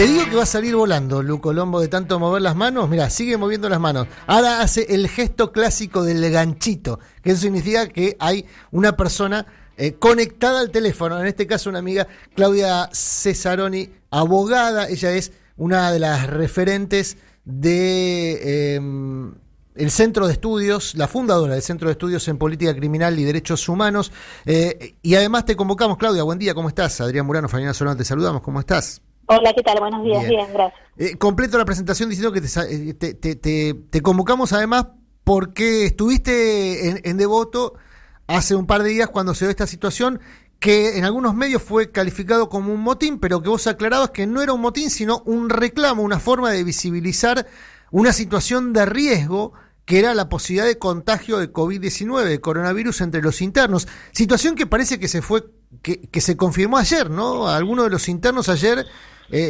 Te digo que va a salir volando, Lu Colombo, de tanto mover las manos. Mira, sigue moviendo las manos. Ahora hace el gesto clásico del ganchito, que eso significa que hay una persona conectada al teléfono. En este caso, una amiga, Claudia Cesaroni, abogada. Ella es una de las referentes de el Centro de Estudios, la fundadora del Centro de Estudios en Política Criminal y Derechos Humanos. Y además te convocamos, Claudia. Buen día, ¿cómo estás? Adrián Murano, Fabiana Solano, te saludamos. ¿Cómo estás? Hola, ¿qué tal? Buenos días. Bien, gracias. Completo la presentación diciendo que te convocamos además porque estuviste en Devoto hace un par de días cuando se dio esta situación que en algunos medios fue calificado como un motín, pero que vos aclarabas que no era un motín, sino un reclamo, una forma de visibilizar una situación de riesgo que era la posibilidad de contagio de COVID-19, de coronavirus entre los internos. Situación que parece que que se confirmó ayer, ¿no? Algunos de los internos ayer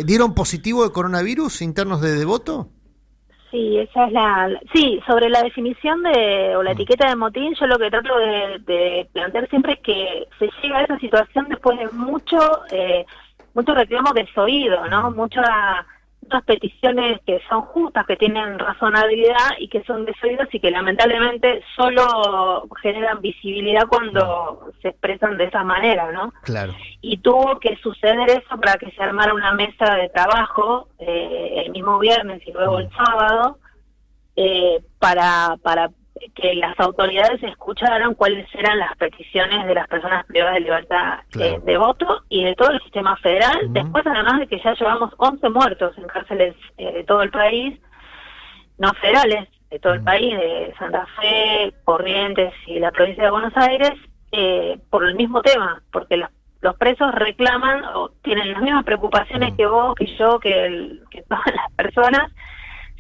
dieron positivo de coronavirus, internos de Devoto. Sí, esa es sí, sobre la definición o la etiqueta de motín, yo lo que trato de plantear siempre es que se llega a esa situación después de mucho reclamo desoído, ¿no? Muchas peticiones que son justas, que tienen razonabilidad y que son desoídas y que lamentablemente solo generan visibilidad cuando se expresan de esa manera, ¿no? Claro. Y tuvo que suceder eso para que se armara una mesa de trabajo el mismo viernes y luego el sábado para que las autoridades escucharan cuáles eran las peticiones de las personas privadas de libertad de voto y de todo el sistema federal. Después, además de que ya llevamos 11 muertos en cárceles de todo el país, no federales, de todo el país, de Santa Fe, Corrientes y la provincia de Buenos Aires, por el mismo tema, porque los presos reclaman o tienen las mismas preocupaciones que vos, que yo, que todas las personas,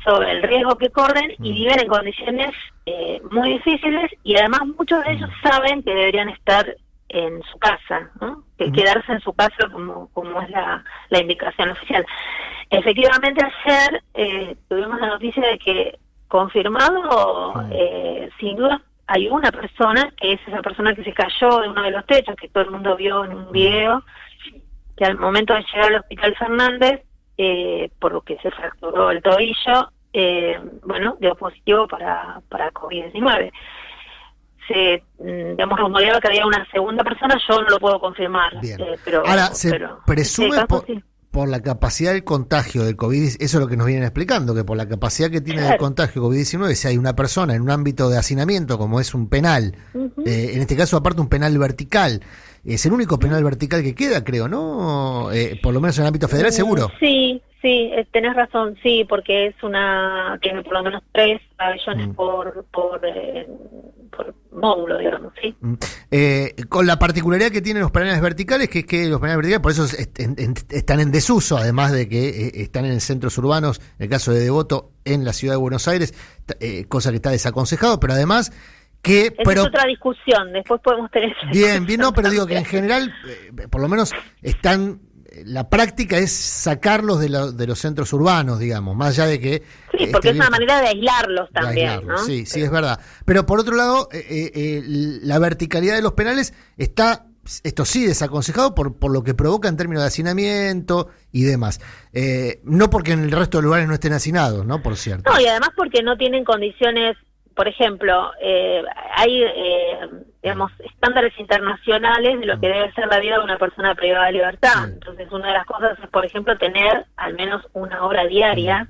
sobre el riesgo que corren y viven en condiciones muy difíciles y además muchos de ellos saben que deberían estar en su casa, ¿no? Que quedarse en su casa como es la indicación oficial. Efectivamente ayer tuvimos la noticia de que confirmado sin duda hay una persona, que es esa persona que se cayó de uno de los techos, que todo el mundo vio en un video, que al momento de llegar al Hospital Fernández por lo que se fracturó el tobillo, dio positivo para COVID-19. Se rumoreaba que había una segunda persona, yo no lo puedo confirmar. Ahora, se presume por la capacidad del contagio del COVID, eso es lo que nos vienen explicando, que por la capacidad que tiene del contagio COVID-19, si hay una persona en un ámbito de hacinamiento, como es un penal, en este caso aparte un penal vertical, es el único penal vertical que queda, creo, ¿no? Por lo menos en el ámbito federal, seguro. Sí, tenés razón, sí, porque tiene por lo menos 3 pabellones por módulo, digamos, sí. Con la particularidad que tienen los penales verticales, que es que los penales verticales, por eso están en desuso, además de que están en centros urbanos, en el caso de Devoto, en la ciudad de Buenos Aires, cosa que está desaconsejado, pero además es otra discusión, después podemos tener bien, no, pero digo que en general, por lo menos la práctica es sacarlos de los centros urbanos, digamos, más allá de que... Sí, porque es una manera de aislarlos también, ¿no? Sí, es verdad. Pero por otro lado, la verticalidad de los penales está, esto sí, desaconsejado por lo que provoca en términos de hacinamiento y demás. No porque en el resto de lugares no estén hacinados, ¿no? Por cierto. No, y además porque no tienen condiciones. Por ejemplo, hay, estándares internacionales de lo que debe ser la vida de una persona privada de libertad. Entonces, una de las cosas es, por ejemplo, tener al menos 1 hora diaria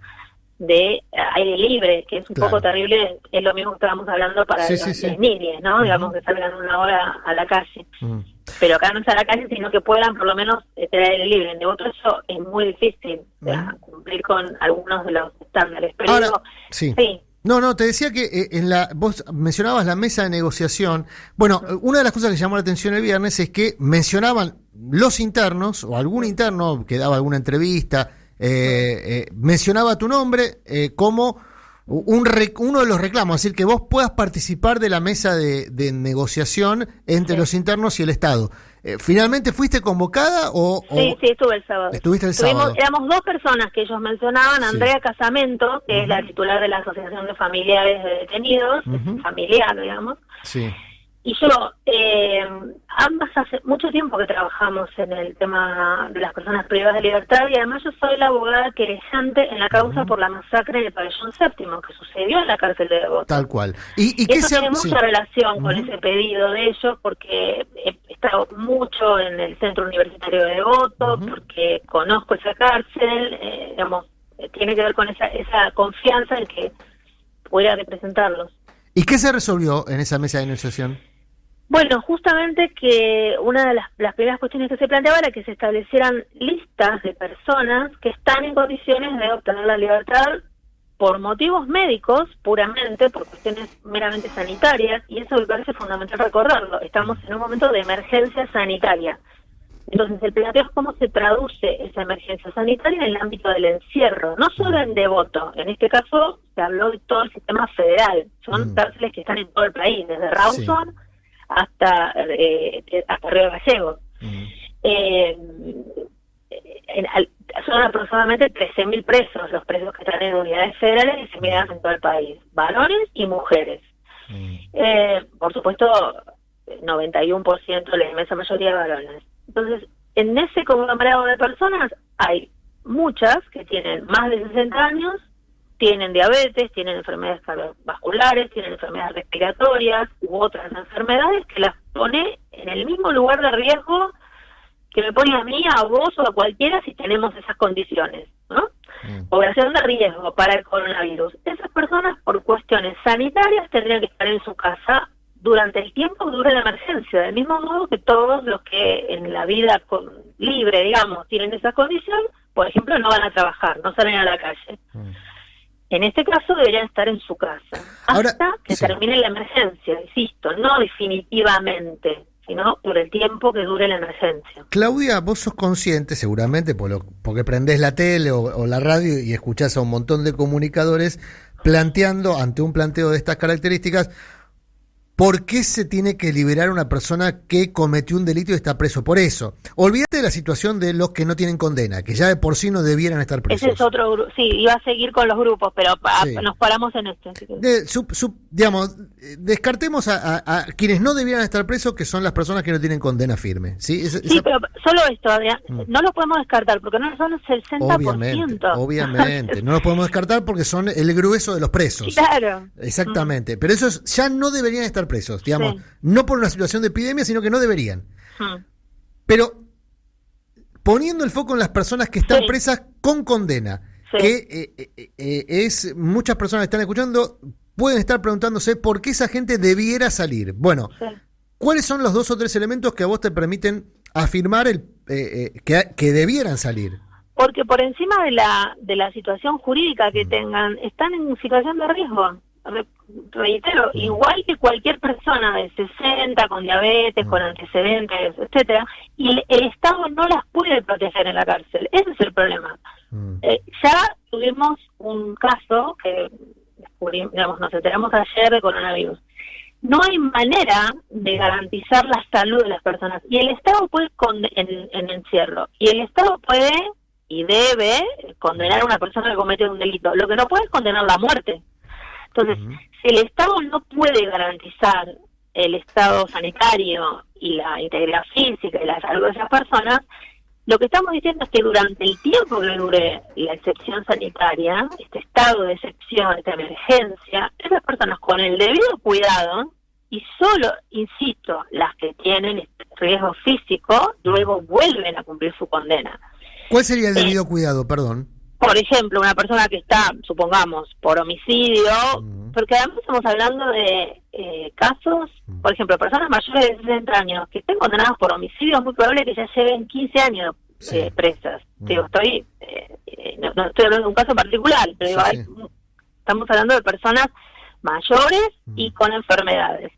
de aire libre, que es un poco terrible, es lo mismo que estábamos hablando para las niñas, ¿no? Digamos que salgan 1 hora a la calle. Pero acá no es a la calle, sino que puedan por lo menos tener aire libre. En Devoto eso es muy difícil, cumplir con algunos de los estándares. Pero ahora, sí. No, te decía que vos mencionabas la mesa de negociación. Bueno, una de las cosas que llamó la atención el viernes es que mencionaban los internos, o algún interno que daba alguna entrevista, mencionaba tu nombre como uno de los reclamos, es decir, que vos puedas participar de la mesa de negociación entre los internos y el Estado. ¿Finalmente fuiste convocada o...? Sí, estuve el sábado. ¿Estuviste el sábado? Éramos 2 personas que ellos mencionaban, Andrea Casamento, que es la titular de la Asociación de Familiares de Detenidos, familiar, digamos, Y yo, ambas hace mucho tiempo que trabajamos en el tema de las personas privadas de libertad, y además yo soy la abogada querellante en la causa por la masacre en el pabellón séptimo, que sucedió en la cárcel de Devoto. Tal cual. ¿Y qué eso tiene mucha relación con ese pedido de ellos, porque he estado mucho en el centro universitario de Devoto, porque conozco esa cárcel, digamos, tiene que ver con esa confianza en que pueda representarlos. ¿Y qué se resolvió en esa mesa de negociación? Bueno, justamente que una de las primeras cuestiones que se planteaba era que se establecieran listas de personas que están en condiciones de obtener la libertad por motivos médicos, puramente, por cuestiones meramente sanitarias, y eso me parece fundamental recordarlo. Estamos en un momento de emergencia sanitaria. Entonces, el planteo es cómo se traduce esa emergencia sanitaria en el ámbito del encierro, no solo en Devoto. En este caso, se habló de todo el sistema federal. Son cárceles que están en todo el país, desde Rawson hasta Río Gallegos. Son aproximadamente 13.000 presos los presos que están en unidades federales diseminadas en todo el país, varones y mujeres. Por supuesto, 91%, la inmensa mayoría de varones. Entonces, en ese conglomerado de personas hay muchas que tienen más de 60 años, tienen diabetes, tienen enfermedades cardiovasculares, tienen enfermedades respiratorias u otras enfermedades que las pone en el mismo lugar de riesgo que me pone a mí, a vos o a cualquiera si tenemos esas condiciones, ¿no? Población de riesgo para el coronavirus. Esas personas, por cuestiones sanitarias, tendrían que estar en su casa durante el tiempo que dure la emergencia, del mismo modo que todos los que en la vida libre, digamos, tienen esa condición, por ejemplo, no van a trabajar, no salen a la calle. En este caso deberían estar en su casa, hasta que termine la emergencia, insisto, no definitivamente, sino por el tiempo que dure la emergencia. Claudia, vos sos consciente, seguramente, porque prendés la tele o la radio y escuchás a un montón de comunicadores planteando, ante un planteo de estas características, ¿por qué se tiene que liberar a una persona que cometió un delito y está preso por eso? Olvídate de la situación de los que no tienen condena, que ya de por sí no debieran estar presos. Ese es otro grupo, sí, iba a seguir con los grupos, pero nos paramos en este. Digamos, descartemos a quienes no debieran estar presos, que son las personas que no tienen condena firme. Sí, pero solo esto, Adrián, no lo podemos descartar, porque no son el 60%. Obviamente, no lo podemos descartar porque son el grueso de los presos. Claro. Exactamente, pero esos ya no deberían estar presos, digamos, no por una situación de epidemia, sino que no deberían. Pero poniendo el foco en las personas que están presas con condena, que muchas personas que están escuchando pueden estar preguntándose por qué esa gente debiera salir. Bueno, ¿cuáles son los 2 o 3 elementos que a vos te permiten afirmar que debieran salir? Porque por encima de la situación jurídica que tengan, están en situación de riesgo. Reitero, igual que cualquier persona de 60, con diabetes, con antecedentes, etcétera, y el Estado no las puede proteger en la cárcel. Ese es el problema. Ya tuvimos un caso que digamos, nos enteramos ayer de coronavirus. No hay manera de garantizar la salud de las personas, y el Estado puede en encierro, y el Estado puede y debe condenar a una persona que comete un delito. Lo que no puede es condenar la muerte. Entonces, si el Estado no puede garantizar el estado sanitario y la integridad física y la salud de esas personas, lo que estamos diciendo es que durante el tiempo que dure la excepción sanitaria, este estado de excepción, esta emergencia, esas personas con el debido cuidado, y solo, insisto, las que tienen este riesgo físico, luego vuelven a cumplir su condena. ¿Cuál sería el debido cuidado, perdón? Por ejemplo, una persona que está, supongamos, por homicidio, porque además estamos hablando de casos, por ejemplo, personas mayores de 60 años que estén condenadas por homicidio, es muy probable que ya lleven 15 años presas. Digo, no estoy hablando de un caso particular, pero digo, estamos hablando de personas mayores y con enfermedades.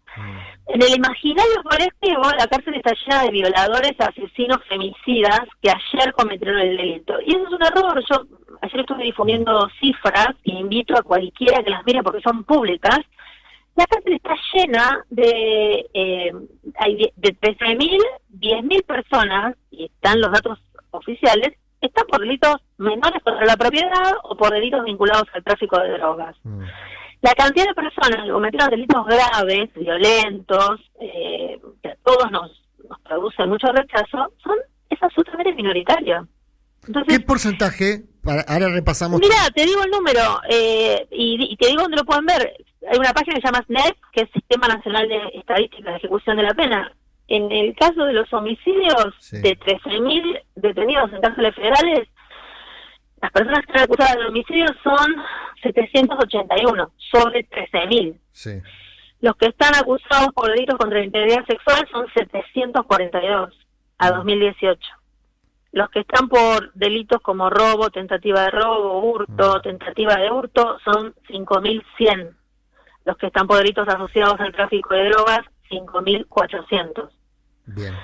En el imaginario colectivo, la cárcel está llena de violadores, asesinos, femicidas que ayer cometieron el delito. Y eso es un error. Yo ayer estuve difundiendo cifras y invito a cualquiera que las mire porque son públicas. La cárcel está llena de 13.000, 10.000 personas, y están los datos oficiales, están por delitos menores contra la propiedad o por delitos vinculados al tráfico de drogas. La cantidad de personas que cometieron delitos graves, violentos, que a todos nos produce mucho rechazo, es absolutamente minoritario. Entonces, ¿qué porcentaje? Ahora repasamos. Mira, te digo el número, y te digo dónde lo pueden ver. Hay una página que se llama SNEP, que es Sistema Nacional de Estadística de Ejecución de la Pena. En el caso de los homicidios, sí, de 13.000 detenidos en cárceles federales, las personas que están acusadas de homicidio son 781 sobre 13.000. Sí. Los que están acusados por delitos contra la integridad sexual son 742 a 2018. Los que están por delitos como robo, tentativa de robo, hurto, tentativa de hurto, son 5.100. Los que están por delitos asociados al tráfico de drogas, 5.400. Bien.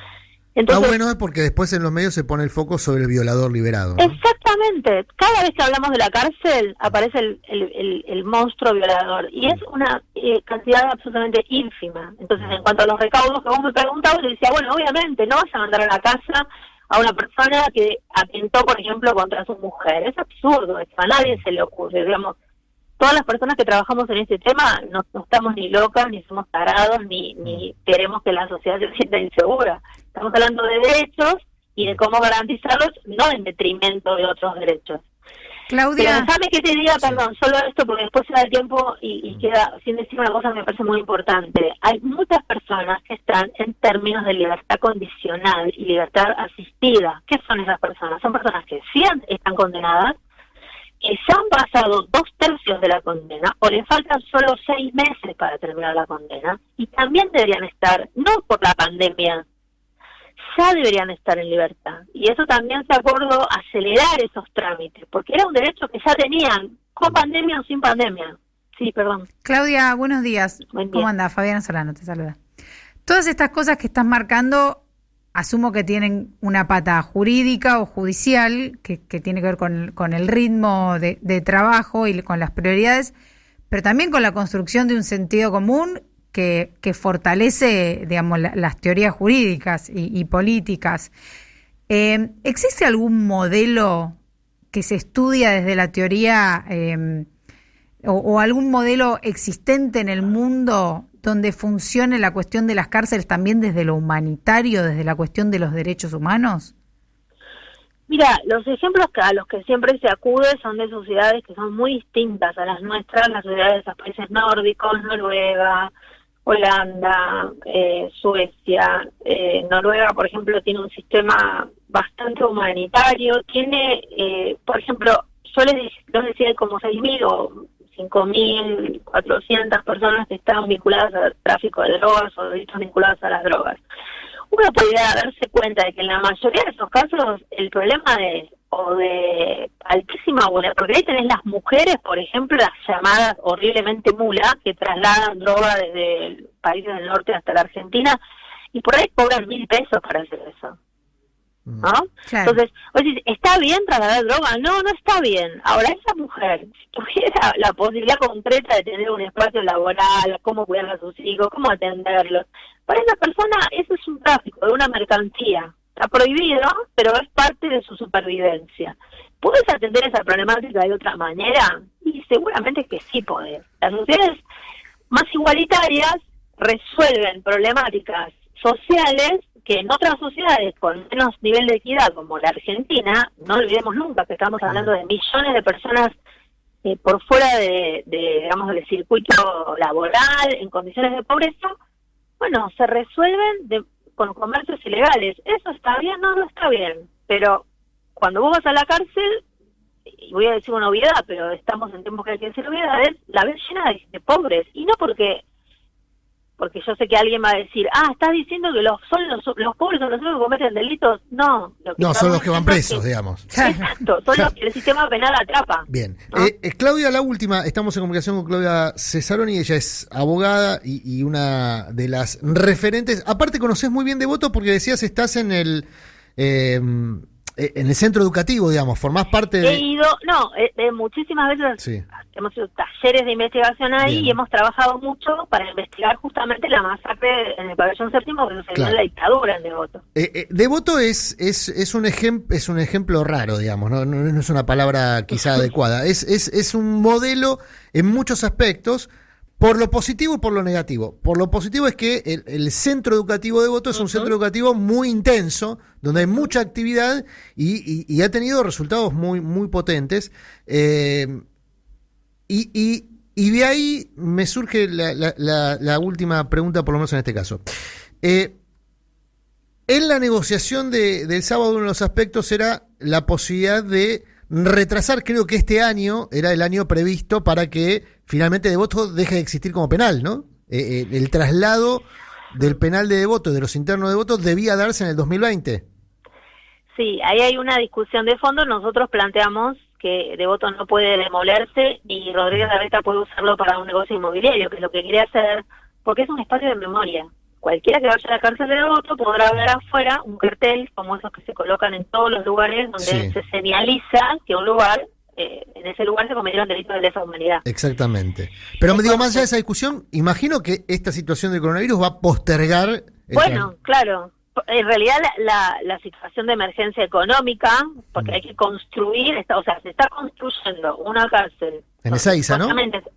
Entonces, bueno es porque después en los medios se pone el foco sobre el violador liberado, ¿no? Exactamente. Cada vez que hablamos de la cárcel aparece el monstruo violador y es una cantidad absolutamente ínfima. Entonces, en cuanto a los recaudos que vos me preguntabas, yo decía, bueno, obviamente no vas a mandar a la casa a una persona que atentó, por ejemplo, contra su mujer. Es absurdo, eso a nadie se le ocurre, digamos. Todas las personas que trabajamos en este tema no estamos ni locas, ni somos tarados, ni queremos que la sociedad se sienta insegura. Estamos hablando de derechos y de cómo garantizarlos, no en detrimento de otros derechos. Claudia. Pero déjame que te diga, perdón, solo esto porque después se da el tiempo y queda sin decir una cosa que me parece muy importante. Hay muchas personas que están en términos de libertad condicional y libertad asistida. ¿Qué son esas personas? Son personas que sí están condenadas, que ya han pasado 2/3 de la condena o le faltan solo 6 meses para terminar la condena y también deberían estar, no por la pandemia, ya deberían estar en libertad. Y eso también se acordó acelerar esos trámites, porque era un derecho que ya tenían, con pandemia o sin pandemia. Sí, perdón. Claudia, buenos días. Buen día. ¿Cómo andás? Fabiana Solano te saluda. Todas estas cosas que estás marcando, asumo que tienen una pata jurídica o judicial, que tiene que ver con el ritmo de trabajo y con las prioridades, pero también con la construcción de un sentido común que fortalece, digamos, las teorías jurídicas y políticas. ¿Existe algún modelo que se estudia desde la teoría o algún modelo existente en el mundo donde funcione la cuestión de las cárceles también desde lo humanitario, desde la cuestión de los derechos humanos? Mira, los ejemplos a los que siempre se acude son de sociedades que son muy distintas a las nuestras, las sociedades de esos países nórdicos, Noruega, Holanda, Suecia. Noruega, por ejemplo, tiene un sistema bastante humanitario. Tiene, por ejemplo, yo les decía como 6.000 o 5.400 personas que están vinculadas al tráfico de drogas o delitos vinculados a las drogas. Uno podría darse cuenta de que en la mayoría de esos casos el problema de altísima vulnerabilidad, porque ahí tenés las mujeres, por ejemplo, las llamadas horriblemente mulas, que trasladan droga desde países del norte hasta la Argentina, y por ahí cobran 1.000 pesos para hacer eso, ¿no? Claro. Entonces, vos decís, ¿está bien trasladar droga? No, no está bien. Ahora, esa mujer, si tuviera la posibilidad concreta de tener un espacio laboral, cómo cuidar a sus hijos, cómo atenderlos, para esa persona eso es un tráfico de una mercancía. Está prohibido, pero es parte de su supervivencia. ¿Puedes atender esa problemática de otra manera? Y seguramente que sí podés. Las sociedades más igualitarias resuelven problemáticas sociales que en otras sociedades con menos nivel de equidad, como la Argentina, no olvidemos nunca que estamos hablando de millones de personas por fuera digamos, del circuito laboral, en condiciones de pobreza, bueno, se resuelven con comercios ilegales. ¿Eso está bien? No, no está bien. Pero cuando vos vas a la cárcel, y voy a decir una obviedad, pero estamos en tiempos que hay que decir obviedades, la ves llena de pobres. Y no porque yo sé que alguien va a decir, estás diciendo que los pobres son los que cometen delitos. No. No, son los que van presos, digamos. Exacto, son los que el sistema penal atrapa. Bien. ¿No? Claudia, la última, estamos en comunicación con Claudia Cesaroni, ella es abogada y una de las referentes. Aparte conocés muy bien Devoto porque decías estás en el centro educativo, digamos, formás parte de... He ido, muchísimas veces, sí, hemos hecho talleres de investigación ahí. Bien. Y hemos trabajado mucho para investigar justamente la masacre en el pabellón séptimo que sucedió en la dictadura en Devoto. Devoto es un ejemplo raro, digamos, no es una palabra quizá adecuada. Es un modelo en muchos aspectos, por lo positivo y por lo negativo. Por lo positivo es que el centro educativo de Devoto es un centro educativo muy intenso, donde hay mucha actividad y ha tenido resultados muy, muy potentes. Y de ahí me surge la última pregunta, por lo menos en este caso. En la negociación del sábado, uno de los aspectos era la posibilidad de retrasar, creo que este año era el año previsto para que finalmente Devoto deje de existir como penal, ¿no? El traslado del penal de Devoto, de los internos de Devoto, debía darse en el 2020. Sí, ahí hay una discusión de fondo. Nosotros planteamos que Devoto no puede demolerse y Rodríguez Larreta puede usarlo para un negocio inmobiliario, que es lo que quiere hacer, porque es un espacio de memoria. Cualquiera que vaya a la cárcel de Devoto podrá ver afuera un cartel como esos que se colocan en todos los lugares donde se señaliza que un lugar, en ese lugar se cometieron delitos de lesa humanidad. Exactamente. Pero me digo, más allá de esa discusión, imagino que esta situación del coronavirus va a postergar... Claro. En realidad la situación de emergencia económica, porque hay que construir, se está construyendo una cárcel. En Ezeiza, ¿no?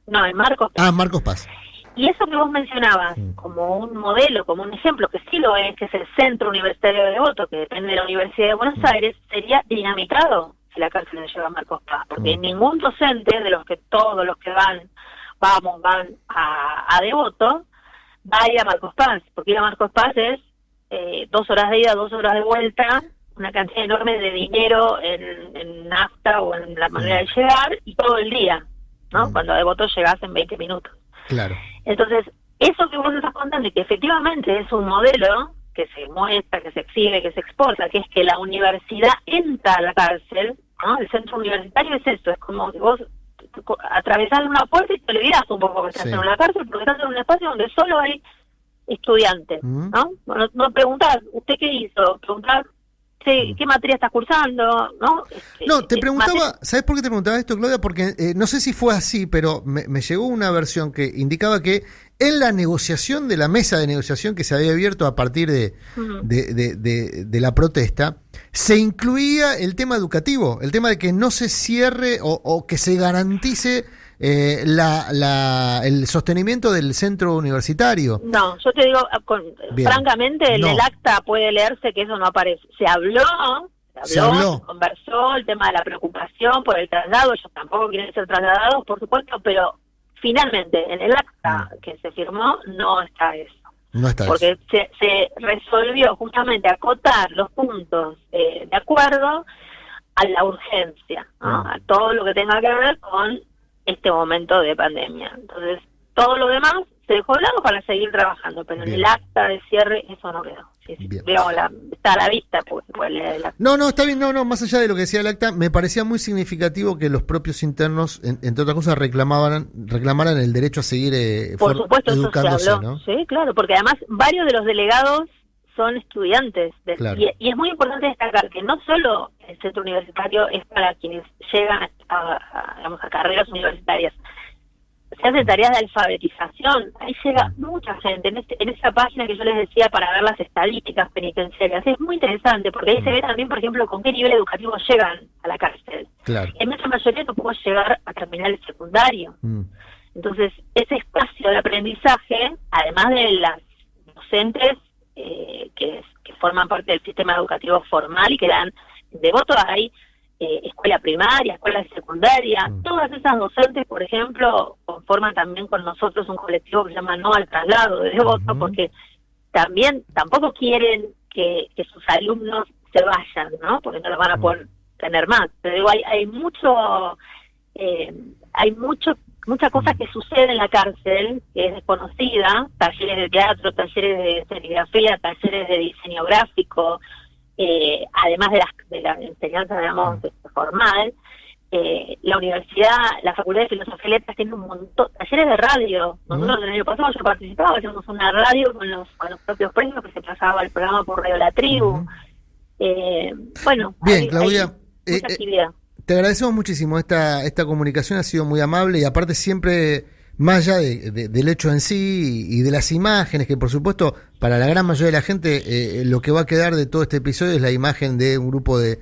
No, en Marcos Paz. Marcos Paz. Y eso que vos mencionabas como un modelo, como un ejemplo, que sí lo es, que es el Centro Universitario de Devoto, que depende de la Universidad de Buenos Aires, sería dinamitado si la cárcel le lleva a Marcos Paz, porque ningún docente de todos los que van a Devoto, va a ir a Marcos Paz, porque ir a Marcos Paz es 2 horas de ida, 2 horas de vuelta, una cantidad enorme de dinero en nafta o en la manera de llegar, y todo el día, ¿no? Cuando a Devoto llegás en 20 minutos. Claro. Entonces, eso que vos estás contando y que efectivamente es un modelo que se muestra, que se exhibe, que se exporta, que es que la universidad entra a la cárcel, ¿no? El centro universitario es eso, es como que vos atravesás una puerta y te olvidás un poco que estás en una cárcel, porque estás en un espacio donde solo hay estudiantes, ¿no? Bueno, no preguntás, ¿usted qué hizo? Preguntás, ¿qué materia estás cursando? No, te preguntaba, ¿sabes por qué te preguntaba esto, Claudia? Porque no sé si fue así, pero me llegó una versión que indicaba que en la negociación de la mesa de negociación que se había abierto a partir de la protesta, se incluía el tema educativo, el tema de que no se cierre o que se garantice el sostenimiento del centro universitario. No, yo te digo, francamente, en el acta puede leerse que eso no aparece. Se habló, se conversó, el tema de la preocupación por el traslado. Ellos tampoco quieren ser trasladados, por supuesto, pero finalmente en el acta que se firmó no está eso. No está porque eso. Se resolvió justamente acotar los puntos de acuerdo a la urgencia, ¿no? A todo lo que tenga que ver con este momento de pandemia. Entonces, todo lo demás se dejó de lado para seguir trabajando, pero en el acta de cierre eso no quedó. Está a la vista, pues, No, está bien, más allá de lo que decía el acta, me parecía muy significativo que los propios internos, entre otras cosas, reclamaran el derecho a seguir por supuesto, educándose, eso se habló, ¿no? Sí, claro, porque además varios de los delegados son estudiantes, y es muy importante destacar que no solo el centro universitario es para quienes llegan a carreras universitarias, se hacen tareas de alfabetización, ahí llega mucha gente, en esa página que yo les decía para ver las estadísticas penitenciarias, es muy interesante porque ahí se ve también, por ejemplo, con qué nivel educativo llegan a la cárcel. En nuestra mayoría no puedo llegar a terminar el secundario. Entonces, ese espacio de aprendizaje, además de las docentes que forman parte del sistema educativo formal y que dan Devoto, hay escuela primaria, escuela secundaria, todas esas docentes, por ejemplo, conforman también con nosotros un colectivo que se llama No al Traslado de Devoto, porque tampoco quieren que sus alumnos se vayan, ¿no? Porque no los van a poder tener más. Pero digo, hay mucha cosa que sucede en la cárcel que es desconocida, talleres de teatro, talleres de serigrafía, talleres de diseño gráfico, además de la enseñanza, digamos, formal. La universidad, la Facultad de Filosofía y Letras tiene un montón, talleres de radio. Nosotros el año pasado yo participaba, hacíamos una radio con los propios premios que se pasaba el programa por Radio La Tribu. Bien, Claudia, mucha actividad. Te agradecemos muchísimo. Esta comunicación ha sido muy amable y aparte siempre, más allá del hecho en sí y de las imágenes, que por supuesto para la gran mayoría de la gente lo que va a quedar de todo este episodio es la imagen de un grupo de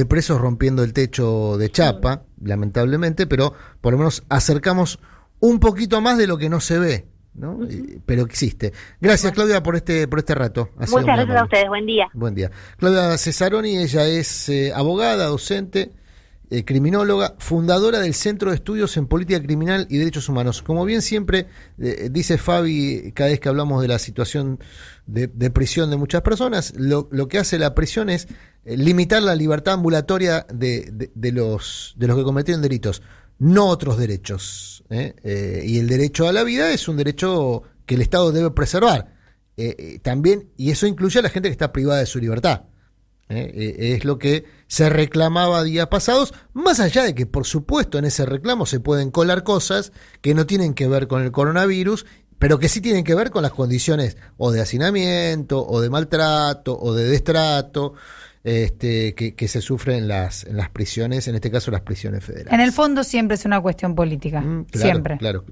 presos rompiendo el techo de chapa, lamentablemente, pero por lo menos acercamos un poquito más de lo que no se ve, ¿no? Pero existe. Gracias, Claudia, por este rato. Muchas gracias a ustedes. Buen día. Buen día. Claudia Cesaroni, ella es abogada, docente, criminóloga, fundadora del Centro de Estudios en Política Criminal y Derechos Humanos. Como bien siempre dice Fabi, cada vez que hablamos de la situación de prisión de muchas personas, lo que hace la prisión es limitar la libertad ambulatoria de los que cometieron delitos, no otros derechos. Y el derecho a la vida es un derecho que el Estado debe preservar. También, y eso incluye a la gente que está privada de su libertad. Es lo que se reclamaba días pasados, más allá de que por supuesto en ese reclamo se pueden colar cosas que no tienen que ver con el coronavirus, pero que sí tienen que ver con las condiciones o de hacinamiento, o de maltrato, o de destrato que se sufren en las prisiones, en este caso las prisiones federales. En el fondo siempre es una cuestión política, Claro, siempre. Claro.